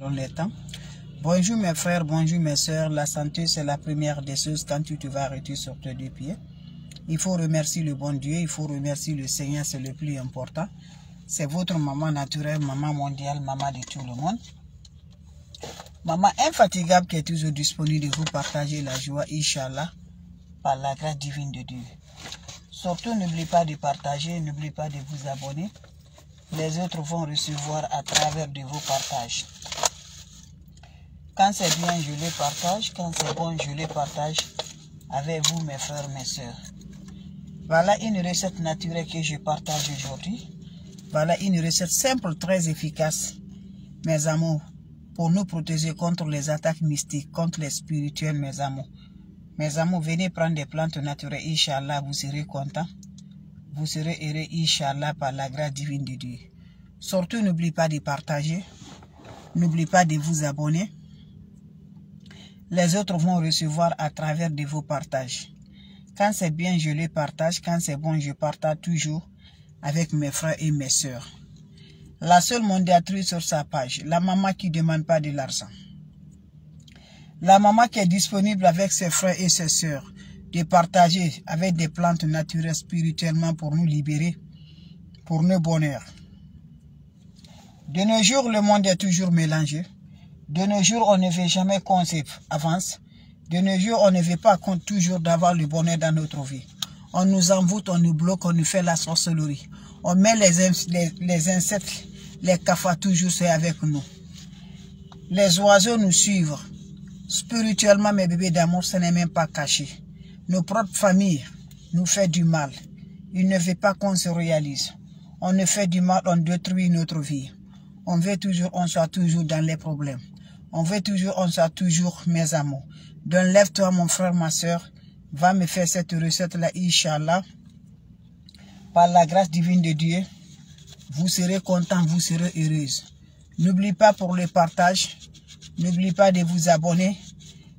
dans les temps. Bonjour mes frères, bonjour mes soeurs. La santé, c'est la première des choses quand tu te vas arrêter sur tes deux pieds. Il faut remercier le bon Dieu, il faut remercier le Seigneur, c'est le plus important. C'est votre maman naturelle, maman mondiale, maman de tout le monde. Maman infatigable qui est toujours disponible de vous partager la joie, Inch'Allah, par la grâce divine de Dieu. Surtout, n'oubliez pas de partager, n'oubliez pas de vous abonner. Les autres vont recevoir à travers de vos partages. Quand c'est bien, je les partage. Quand c'est bon, je les partage avec vous, mes frères, mes soeurs. Voilà une recette naturelle que je partage aujourd'hui. Voilà une recette simple, très efficace, mes amours, pour nous protéger contre les attaques mystiques, contre les spirituels, mes amours. Mes amours, venez prendre des plantes naturelles, Inch'Allah, vous serez contents. Vous serez heureux, Inch'Allah, par la grâce divine de Dieu. Surtout, n'oubliez pas de partager. N'oubliez pas de vous abonner. Les autres vont recevoir à travers de vos partages. Quand c'est bien, je les partage. Quand c'est bon, je partage toujours avec mes frères et mes soeurs. La seule mondiatrice sur sa page, la maman qui ne demande pas de l'argent. La maman qui est disponible avec ses frères et ses soeurs de partager avec des plantes naturelles spirituellement pour nous libérer, pour nos bonheurs. De nos jours, le monde est toujours mélangé. De nos jours, on ne veut jamais qu'on avance. De nos jours, on ne veut pas toujours d'avoir le bonheur dans notre vie. On nous envoûte, on nous bloque, on nous fait la sorcellerie. On met les insectes, les cafards toujours, c'est avec nous. Les oiseaux nous suivent. Spirituellement, mes bébés d'amour, ce n'est même pas caché. Nos propres familles nous font du mal. Ils ne veulent pas qu'on se réalise. On nous fait du mal, on détruit notre vie. On veut toujours, on soit toujours dans les problèmes. On veut toujours, on soit toujours mes amours. Donc lève-toi mon frère, ma soeur. Va me faire cette recette-là, Inch'Allah. Par la grâce divine de Dieu, vous serez contents, vous serez heureuses. N'oubliez pas pour le partage. N'oubliez pas de vous abonner.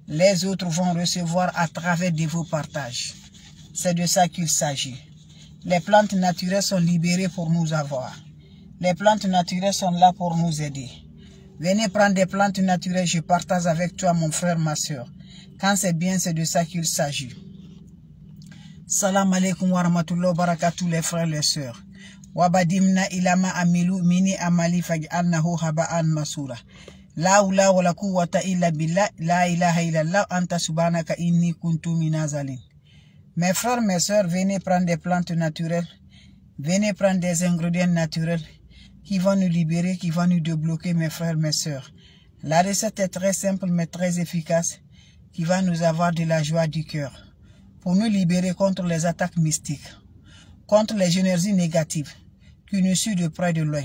Les autres vont recevoir à travers de vos partages. C'est de ça qu'il s'agit. Les plantes naturelles sont libérées pour nous avoir. Les plantes naturelles sont là pour nous aider. Venez prendre des plantes naturelles, je partage avec toi, mon frère, ma soeur. Quand c'est bien, c'est de ça qu'il s'agit. Salam alaikum wa rahmatullahi wa barakatuh, les frères, les sœurs. Wabadimna ilama amilu mini amali faj'alnahu haba'an masura. La hawla wa la quwwata illa billah, la ilaha illallah, anta subhanaka inni kuntu minazalin. Mes frères, mes sœurs, venez prendre des plantes naturelles. Venez prendre des ingrédients naturels qui vont nous libérer, qui vont nous débloquer, mes frères, mes sœurs. La recette est très simple, mais très efficace, qui va nous avoir de la joie du cœur. Pour nous libérer contre les attaques mystiques, contre les énergies négatives, qui nous suivent de près de loin.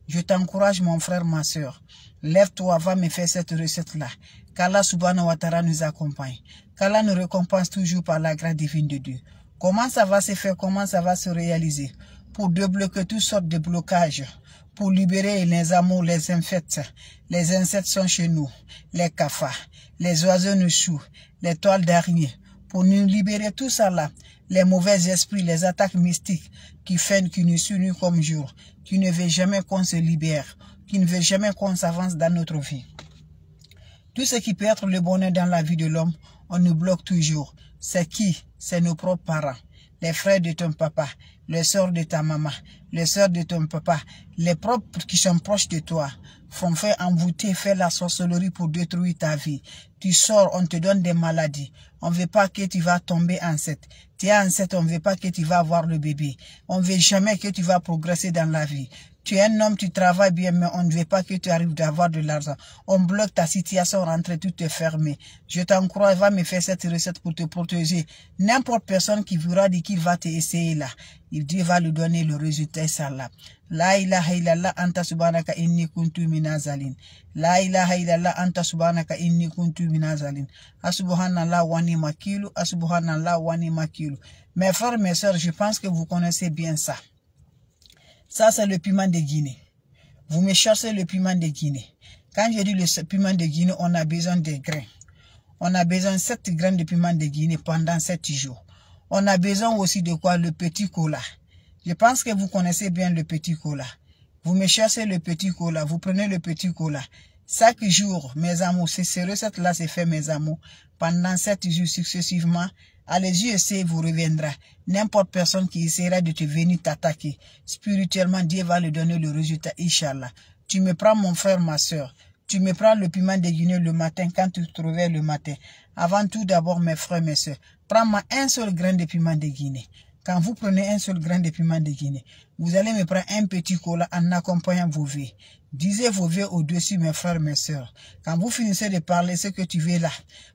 Je t'encourage, mon frère, ma sœur. Lève-toi, va me faire cette recette-là. Qu'Allah subhanahu wa ta'ala nous accompagne. Qu'Allah nous récompense toujours par la grâce divine de Dieu. Comment ça va se faire, comment ça va se réaliser? Pour débloquer toutes sortes de blocages, pour libérer les amours, les insectes. Les insectes sont chez nous, les cafards, les oiseaux nous chouent, les toiles d'araignée. Pour nous libérer tout ça là, les mauvais esprits, les attaques mystiques qui nous suivent comme jour, qui ne veulent jamais qu'on se libère, qui ne veulent jamais qu'on s'avance dans notre vie. Tout ce qui peut être le bonheur dans la vie de l'homme, on nous bloque toujours. C'est qui? C'est nos propres parents, les frères de ton papa, les sœurs de ta maman, les sœurs de ton papa, les propres qui sont proches de toi, font faire envoûter, faire la sorcellerie pour détruire ta vie. Tu sors, on te donne des maladies. On ne veut pas que tu vas tomber enceinte. Tu es enceinte, on ne veut pas que tu vas avoir le bébé. On ne veut jamais que tu vas progresser dans la vie. Tu es un homme, tu travailles bien, mais on ne veut pas que tu arrives d'avoir de l'argent. On bloque ta situation, rentrée, tout est fermé. Je t'encourage, va me faire cette recette pour te protéger. N'importe personne qui voudra dire qu'il va te essayer là, Dieu va lui donner le résultat, ça là. La ilaha illallah, anta subhanaka inni kuntu minazalin. La ilaha illallah, anta subhanaka inni kuntu minazalin. Asubhanallah wani makilu, asubhanallah wani makilu. Mes frères, mes sœurs, je pense que vous connaissez bien ça. Ça, c'est le piment de Guinée. Vous me cherchez le piment de Guinée. Quand je dis le piment de Guinée, on a besoin de grains. On a besoin de 7 graines de piment de Guinée pendant 7 jours. On a besoin aussi de quoi? Le petit cola. Je pense que vous connaissez bien le petit cola. Vous me cherchez le petit cola. Vous prenez le petit cola. Chaque jour, mes amours, ces recettes-là, c'est fait, mes amours. Pendant 7 jours successivement, allez-y, essayez, vous reviendra. N'importe personne qui essaiera de te venir t'attaquer. Spirituellement, Dieu va lui donner le résultat, Inch'Allah. Tu me prends, mon frère, ma soeur. Tu me prends le piment de Guinée le matin, quand tu te réveilles le matin. Avant tout, d'abord, mes frères, mes soeurs, prends-moi un seul grain de piment de Guinée. Quand vous prenez un seul grain de piment de Guinée, vous allez me prendre un petit cola en accompagnant vos vœux. Disez vos vœux au-dessus, mes frères, mes soeurs. Quand vous finissez de parler ce que tu veux là,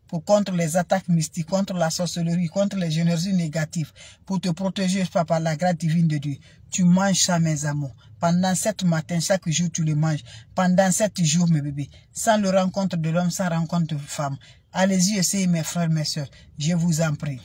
pour contre les attaques mystiques, contre la sorcellerie, contre les énergies négatives, pour te protéger par la grâce divine de Dieu, tu manges ça, mes amours. Pendant 7 matins, chaque jour, tu le manges. Pendant 7 jours, mes bébés. Sans le rencontre de l'homme, sans rencontre de femme. Allez-y, essayez, mes frères, mes soeurs. Je vous en prie.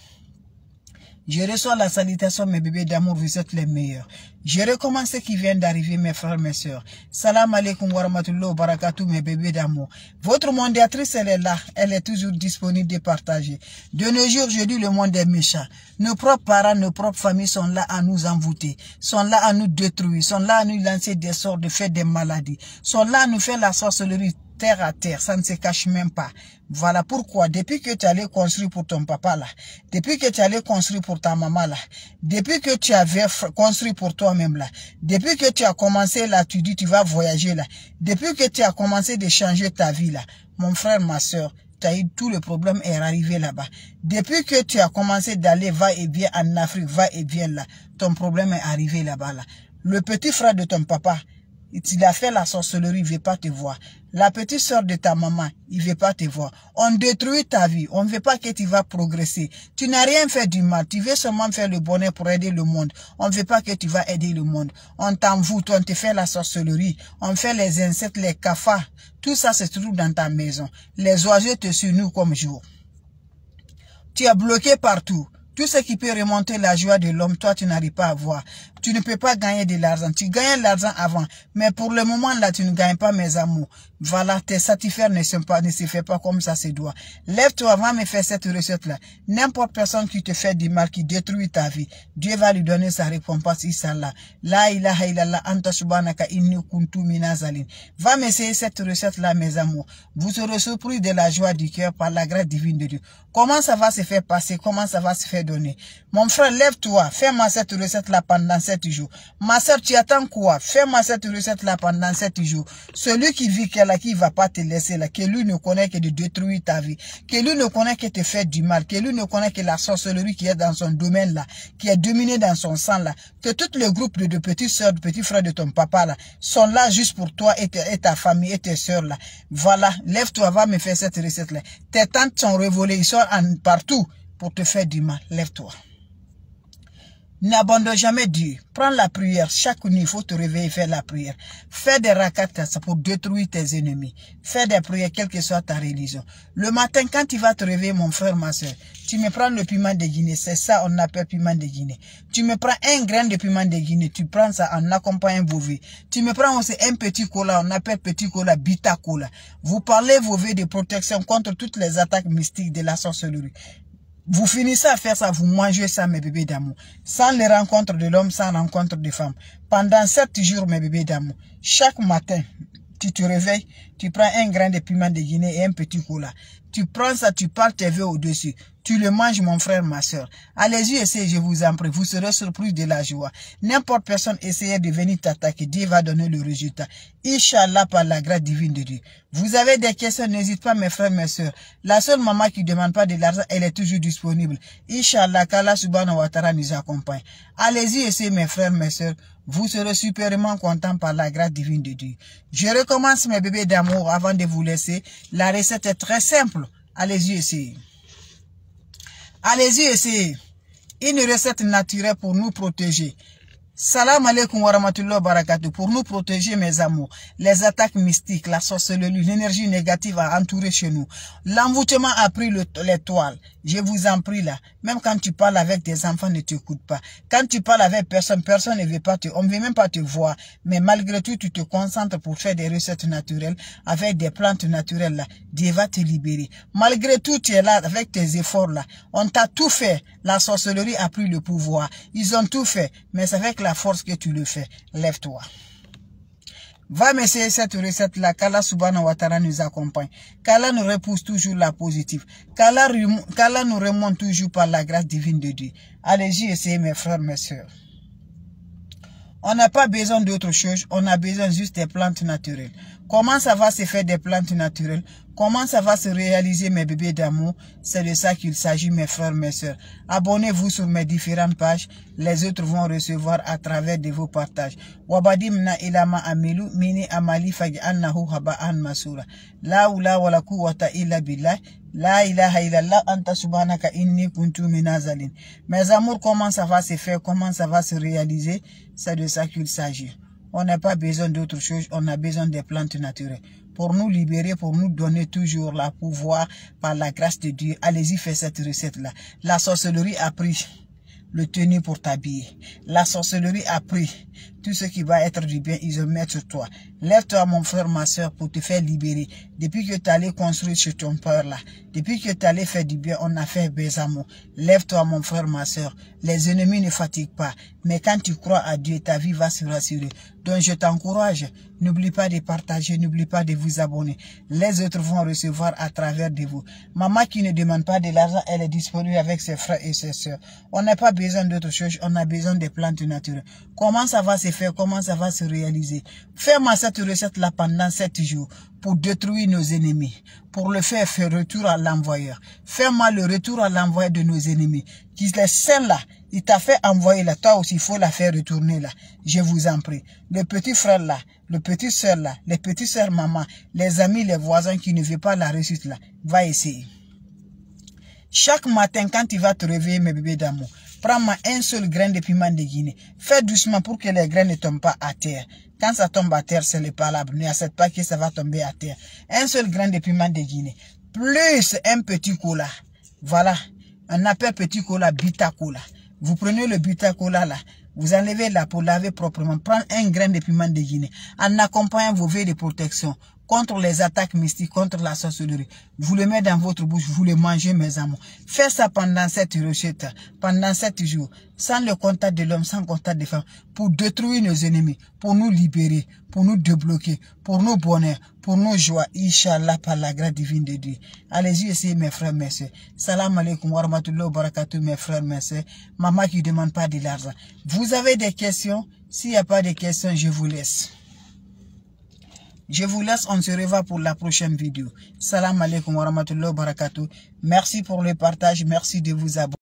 Je reçois la salutation, mes bébés d'amour, vous êtes les meilleurs. Je recommence ce qui vient d'arriver, mes frères, mes soeurs. Salam alaikum wa rahmatullahi wa barakatuh, mes bébés d'amour. Votre mondiatrice, elle est là. Elle est toujours disponible de partager. De nos jours, je dis le monde est méchant. Nos propres parents, nos propres familles sont là à nous envoûter, sont là à nous détruire, sont là à nous lancer des sorts, de faire des maladies, sont là à nous faire la sorcellerie terre à terre, ça ne se cache même pas. Voilà pourquoi, depuis que tu allais construire pour ton papa là, depuis que tu allais construire pour ta maman là, depuis que tu avais construit pour toi-même là, depuis que tu as commencé là, tu dis tu vas voyager là, depuis que tu as commencé de changer ta vie là, mon frère, ma soeur, tu as eu tout le problème est arrivé là-bas. Depuis que tu as commencé d'aller va-et-vient en Afrique, va-et-vient là, ton problème est arrivé là-bas là. Le petit frère de ton papa, il a fait la sorcellerie, il ne veut pas te voir. La petite soeur de ta maman, il ne veut pas te voir. On détruit ta vie. On ne veut pas que tu vas progresser. Tu n'as rien fait du mal. Tu veux seulement faire le bonheur pour aider le monde. On ne veut pas que tu vas aider le monde. On t'envoûte, on te fait la sorcellerie. On fait les insectes, les cafards. Tout ça se trouve dans ta maison. Les oiseaux te suivent nous comme jour. Tu es bloqué partout. Tout ce qui peut remonter la joie de l'homme, toi, tu n'arrives pas à voir. Tu ne peux pas gagner de l'argent. Tu gagnais l'argent avant. Mais pour le moment, là, tu ne gagnes pas, mes amours. Voilà, tes satisfaire ne se fait pas comme ça se doit. Lève-toi avant de me faire cette recette-là. N'importe personne qui te fait du mal, qui détruit ta vie, Dieu va lui donner sa récompense, Inch'Allah. La ilaha illallah, anta subhanaka inni kuntu minazalin. Va m'essayer cette recette-là, mes amours. Vous serez surpris de la joie du cœur par la grâce divine de Dieu. Comment ça va se faire passer? Comment ça va se faire donner? Mon frère, lève-toi. Fais-moi cette recette-là pendant 7 jours. Ma soeur, tu attends quoi? Fais-moi cette recette-là pendant 7 jours. Celui qui vit là, qui ne va pas te laisser là, que lui ne connaît que de détruire ta vie, que lui ne connaît que te faire du mal, que lui ne connaît que la sorcellerie qui est dans son domaine là, qui est dominée dans son sang là, que tout le groupe de petites soeurs, de petits frères de ton papa là, sont là juste pour toi et ta famille et tes soeurs là. Voilà, lève-toi, va me faire cette recette là. Tes tantes sont revolées, ils sont partout pour te faire du mal. Lève-toi. N'abandonne jamais Dieu. Prends la prière. Chaque nuit, il faut te réveiller et faire la prière. Fais des rakats pour détruire tes ennemis. Fais des prières, quelle que soit ta religion. Le matin, quand tu vas te réveiller, mon frère, ma soeur, tu me prends le piment de Guinée. C'est ça, on appelle piment de Guinée. Tu me prends un grain de piment de Guinée. Tu prends ça en accompagnant vos vies. Tu me prends aussi un petit cola. On appelle petit cola, bita cola. Vous parlez vos vies de protection contre toutes les attaques mystiques de la sorcellerie. Vous finissez à faire ça, vous mangez ça, mes bébés d'amour. Sans les rencontres de l'homme, sans rencontre de femme. Pendant 7 jours, mes bébés d'amour. Chaque matin, tu te réveilles, tu prends un grain de piment de Guinée et un petit cola. Tu prends ça, tu parles tes vœux au-dessus. Tu le manges, mon frère, ma soeur. Allez-y, essayez, je vous en prie. Vous serez surpris de la joie. N'importe personne essayez de venir t'attaquer. Dieu va donner le résultat. Inch'Allah, par la grâce divine de Dieu. Vous avez des questions, n'hésitez pas, mes frères, mes soeurs. La seule maman qui ne demande pas de l'argent, elle est toujours disponible. Inch'Allah, qu'Allah subhanahu wa ta'ala nous accompagne. Allez-y, essayez, mes frères, mes soeurs. Vous serez superment contents par la grâce divine de Dieu. Je recommence, mes bébés d'amour, avant de vous laisser. La recette est très simple. Allez-y, essayez. Allez-y, essayez. Une recette naturelle pour nous protéger. Salam alaikum wa rahmatullahi wa barakatuh. Pour nous protéger, mes amours, les attaques mystiques, la sorcellerie, l'énergie négative a entouré chez nous. L'envoûtement a pris l'étoile. Je vous en prie là. Même quand tu parles avec des enfants, ne t'écoute pas. Quand tu parles avec personne, personne ne veut pas on ne veut même pas te voir. Mais malgré tout, tu te concentres pour faire des recettes naturelles avec des plantes naturelles là. Dieu va te libérer. Malgré tout, tu es là avec tes efforts là. On t'a tout fait. La sorcellerie a pris le pouvoir. Ils ont tout fait. Mais c'est avec la force que tu le fais. Lève-toi. Va m'essayer cette recette-là, qu'Allah subhanahu wa ta'ala nous accompagne. Qu'Allah nous repousse toujours la positive. Qu'Allah nous remonte toujours par la grâce divine de Dieu. Allez-y, essayez mes frères, mes sœurs. On n'a pas besoin d'autre chose, on a besoin juste des plantes naturelles. Comment ça va se faire des plantes naturelles? Comment ça va se réaliser mes bébés d'amour? C'est de ça qu'il s'agit mes frères, mes sœurs. Abonnez-vous sur mes différentes pages. Les autres vont recevoir à travers de vos partages. Wabadimna ilama amilu mini amali fagi annahu haba'an masura. La ula wala quwwata illa billah. La ilaha illallah anta subhanaka inni kuntu minazalin. Mes amours, comment ça va se faire? Comment ça va se réaliser? C'est de ça qu'il s'agit. On n'a pas besoin d'autre chose, on a besoin des plantes naturelles. Pour nous libérer, pour nous donner toujours le pouvoir par la grâce de Dieu. Allez-y, faites cette recette-là. La sorcellerie a pris le tenue pour t'habiller. La sorcellerie a pris tout ce qui va être du bien, ils le mettent sur toi. Lève-toi, mon frère, ma soeur, pour te faire libérer. Depuis que tu allais construire chez ton père là, depuis que tu allais faire du bien, on a fait Bézamo. Lève-toi, mon frère, ma soeur. Les ennemis ne fatiguent pas. Mais quand tu crois à Dieu, ta vie va se rassurer. Donc je t'encourage, n'oublie pas de partager, n'oublie pas de vous abonner. Les autres vont recevoir à travers de vous. Maman qui ne demande pas de l'argent, elle est disponible avec ses frères et ses sœurs. On n'a pas besoin d'autre chose, on a besoin des plantes naturelles. Comment ça va se faire, comment ça va se réaliser? Fais-moi cette recette-là pendant 7 jours pour détruire nos ennemis. Pour le faire retour à l'envoyeur. Fais-moi le retour à l'envoyeur de nos ennemis. Qui les scènes là, il t'a fait envoyer là, toi aussi il faut la faire retourner là. Je vous en prie. Le petit frère là, le petit soeur là, les petites soeurs maman, les amis, les voisins qui ne veulent pas la réussite là, va essayer. Chaque matin quand tu vas te réveiller mes bébés d'amour, prends-moi un seul grain de piment de Guinée. Fais doucement pour que les grains ne tombent pas à terre. Quand ça tombe à terre, c'est le palabre. Ne accepte pas que ça va tomber à terre. Un seul grain de piment de Guinée. Plus un petit cola. Voilà. On appelle petit cola Bita Cola. Vous prenez le Bita Cola là. Vous enlevez la peau, lavez proprement. Prendre un grain de piment de Guinée. En accompagnant vos veilles de protection contre les attaques mystiques, contre la sorcellerie. Vous le mettez dans votre bouche, vous le mangez, mes amours. Faites ça pendant 7 recettes, pendant 7 jours, sans le contact de l'homme, sans contact des femmes, pour détruire nos ennemis, pour nous libérer, pour nous débloquer, pour nos bonheurs, pour nos joies, Inch'Allah, par la grâce divine de Dieu. Allez-y, essayez, mes frères, mes sœurs. Salam alaikum wa rahmatullahi wa barakatuh, mes frères, mes sœurs. Maman qui ne demande pas de l'argent. Vous avez des questions? S'il n'y a pas de questions, je vous laisse. Je vous laisse, on se revoit pour la prochaine vidéo. Salam alaikum wa rahmatullahi wa barakatuh. Merci pour le partage, merci de vous abonner.